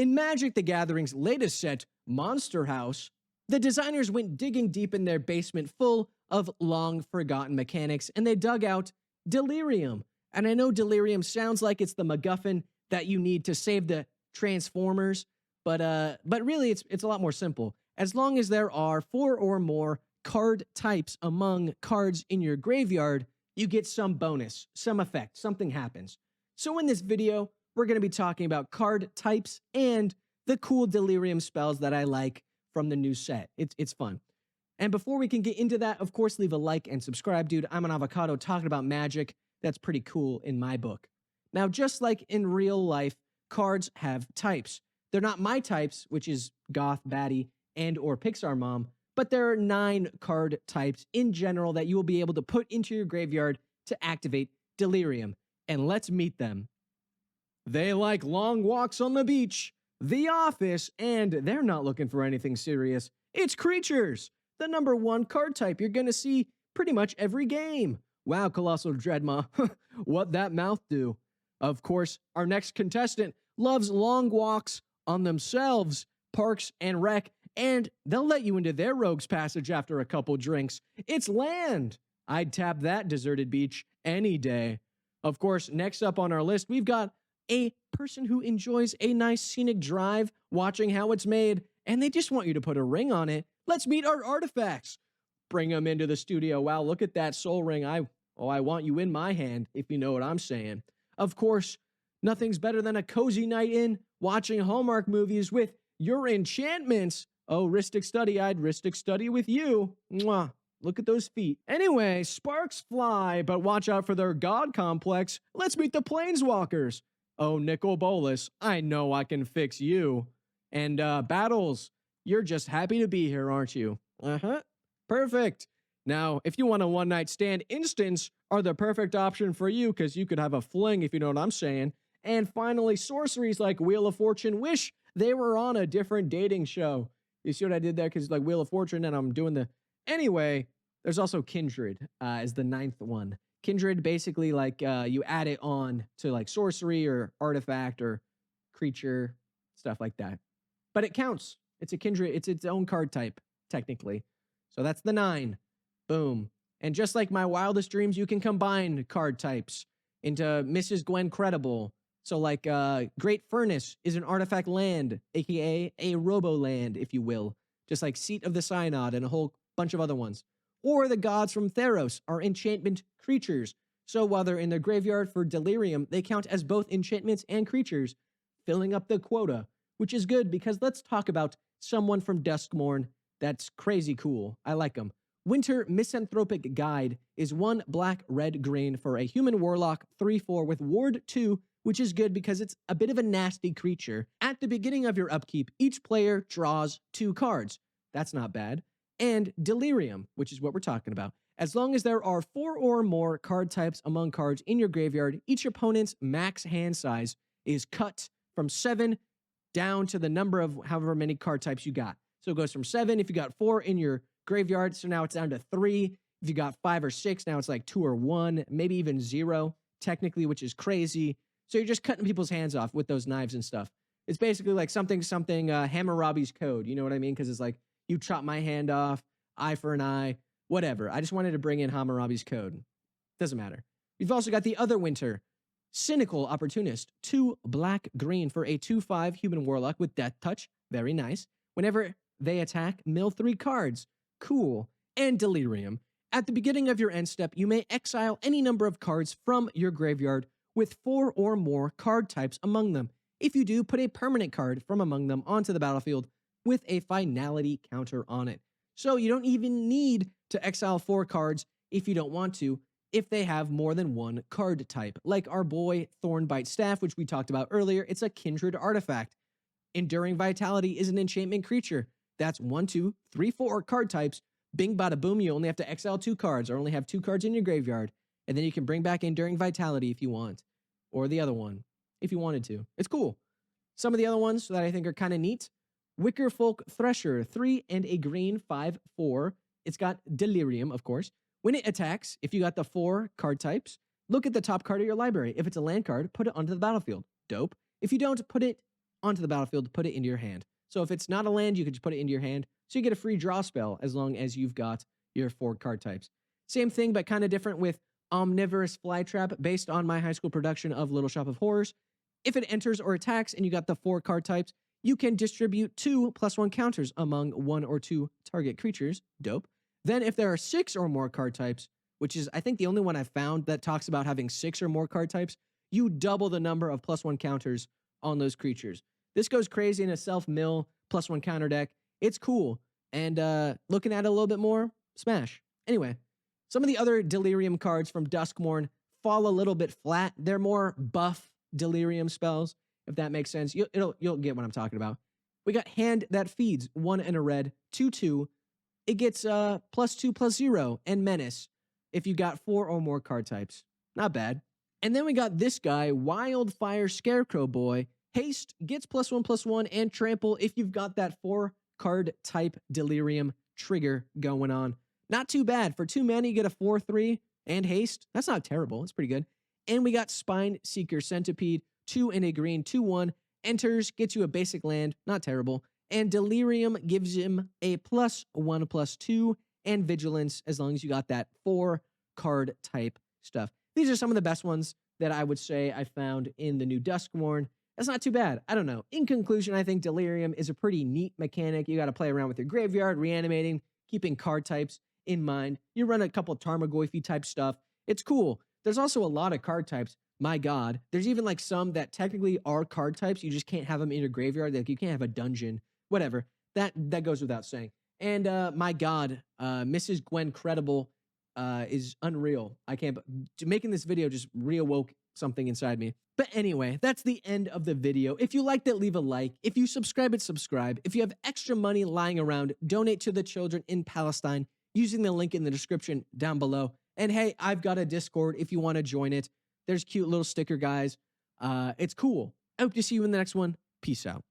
In Magic the Gathering's latest set, Monster House, the designers went digging deep in their basement full of long-forgotten mechanics, and they dug out Delirium. And I know Delirium sounds like it's the MacGuffin that you need to save the Transformers, but really it's a lot more simple. As long as there are 4 or more card types among cards in your graveyard, you get some bonus, some effect, something happens. So in this video, we're going to be talking about card types and the cool Delirium spells that I like from the new set. It's fun. And before we can get into that, of course, leave a like and subscribe, dude. I'm an avocado talking about magic. That's pretty cool in my book. Now, just like in real life, cards have types. They're not my types, which is Goth, Baddie, and or Pixar Mom, but there are 9 card types in general that you will be able to put into your graveyard to activate Delirium. And let's meet them. They like long walks on the beach, the office, and they're not looking for anything serious. It's creatures, the number 1 card type you're going to see pretty much every game. Wow, Colossal Dreadma, what that mouth do? Of course, our next contestant loves long walks on themselves, Parks and Rec, and they'll let you into their rogue's passage after a couple drinks. It's land. I'd tap that deserted beach any day. Of course, next up on our list, we've got a person who enjoys a nice scenic drive, watching how it's made, and they just want you to put a ring on it. Let's meet our artifacts. Bring them into the studio. Wow, look at that soul ring. I want you in my hand, if you know what I'm saying. Of course, nothing's better than a cozy night in watching Hallmark movies with your enchantments. Oh, Ristic Study, I'd Ristic Study with you. Mwah. Look at those feet. Anyway, sparks fly, but watch out for their god complex. Let's meet the Planeswalkers. Oh, Nicol Bolas, I know I can fix you. And Battles, you're just happy to be here, aren't you? Uh-huh. Perfect. Now, if you want a one-night stand, instants are the perfect option for you because you could have a fling, if you know what I'm saying. And finally, sorceries like Wheel of Fortune wish they were on a different dating show. You see what I did there? Because like Wheel of Fortune and I'm doing the... Anyway, there's also Kindred as the 9th one. Kindred, basically, like, you add it on to, like, sorcery or artifact or creature, stuff like that. But it counts. It's a Kindred. It's its own card type, technically. So that's the 9. Boom. And just like my wildest dreams, you can combine card types into Mrs. Gwen Credible. So, like, Great Furnace is an artifact land, a.k.a. a robo-land, if you will. Just like Seat of the Synod and a whole bunch of other ones. Or the gods from Theros are enchantment creatures. So while they're in their graveyard for Delirium, they count as both enchantments and creatures, filling up the quota, which is good because let's talk about someone from Duskmourn that's crazy cool. I like them. Winter Misanthropic Guide is 1 black, red, green for a human warlock 3/4 with ward 2, which is good because it's a bit of a nasty creature. At the beginning of your upkeep, each player draws 2 cards. That's not bad. And Delirium, which is what we're talking about. As long as there are 4 or more card types among cards in your graveyard, each opponent's max hand size is cut from 7 down to the number of however many card types you got. So it goes from 7 if you got 4 in your graveyard, so now it's down to 3. If you got 5 or 6, now it's like 2 or 1, maybe even 0, technically, which is crazy. So you're just cutting people's hands off with those knives and stuff. It's basically like something Hammurabi's Code, you know what I mean? Because it's like, you chop my hand off, eye for an eye, whatever. I just wanted to bring in Hammurabi's Code. Doesn't matter. We've also got the other Winter, Cynical Opportunist, 2 black, green for a 2/5 human warlock with Death Touch. Very nice. Whenever they attack, mill 3 cards. Cool. And Delirium. At the beginning of your end step, you may exile any number of cards from your graveyard with 4 or more card types among them. If you do, put a permanent card from among them onto the battlefield with a finality counter on it. So you don't even need to exile 4 cards if you don't want to, if they have more than 1 card type. Like our boy Thornbite Staff, which we talked about earlier, it's a Kindred artifact. Enduring Vitality is an enchantment creature. That's 1, 2, 3, 4 card types. Bing bada boom, you only have to exile 2 cards or only have 2 cards in your graveyard. And then you can bring back Enduring Vitality if you want. Or the other one, if you wanted to. It's cool. Some of the other ones that I think are kind of neat. Wickerfolk Thresher, 3 and a green, 5/4. It's got Delirium, of course. When it attacks, if you got the 4 card types, look at the top card of your library. If it's a land card, put it onto the battlefield. Dope. If you don't, put it onto the battlefield to put it into your hand. So if it's not a land, you can just put it into your hand. So you get a free draw spell as long as you've got your 4 card types. Same thing, but kind of different with Omnivorous Flytrap based on my high school production of Little Shop of Horrors. If it enters or attacks and you got the 4 card types, you can distribute 2 +1 counters among 1 or 2 target creatures. Dope. Then if there are 6 or more card types, which is I think the only one I've found that talks about having 6 or more card types, you double the number of +1 counters on those creatures. This goes crazy in a self-mill +1 counter deck. It's cool. And looking at it a little bit more, smash. Anyway, some of the other Delirium cards from Duskmourn fall a little bit flat. They're more buff Delirium spells, if that makes sense. You'll get what I'm talking about. We got Hand That Feeds, 1 and a red, 2/2. It gets +2/+0 and Menace if you got 4 or more card types. Not bad. And then we got this guy, Wildfire Scarecrow Boy. Haste gets +1/+1 and Trample if you've got that 4 card type Delirium trigger going on. Not too bad. For 2 mana, you get a 4/3 and haste. That's not terrible. It's pretty good. And we got Spine Seeker Centipede, 2 and a green, 2/1. Enters, gets you a basic land. Not terrible. And Delirium gives him a +1/+2 and Vigilance as long as you got that 4 card type stuff. These are some of the best ones that I would say I found in the new Duskmourn. That's not too bad. I don't know. In conclusion, I think Delirium is a pretty neat mechanic. You got to play around with your graveyard, reanimating, keeping card types in mind. You run a couple Tarmogoyf type stuff. It's cool. There's also a lot of card types. My God. There's even like some that technically are card types. You just can't have them in your graveyard. Like you can't have a dungeon. Whatever. That goes without saying. And my God, Mrs. Gwen Credible is unreal. I can't. Making this video just reawoke something inside me. But anyway, that's the end of the video. If you liked it, leave a like. If you subscribe, subscribe. If you have extra money lying around, donate to the children in Palestine using the link in the description down below. And hey, I've got a Discord if you want to join it. There's cute little sticker guys. It's cool. I hope to see you in the next one. Peace out.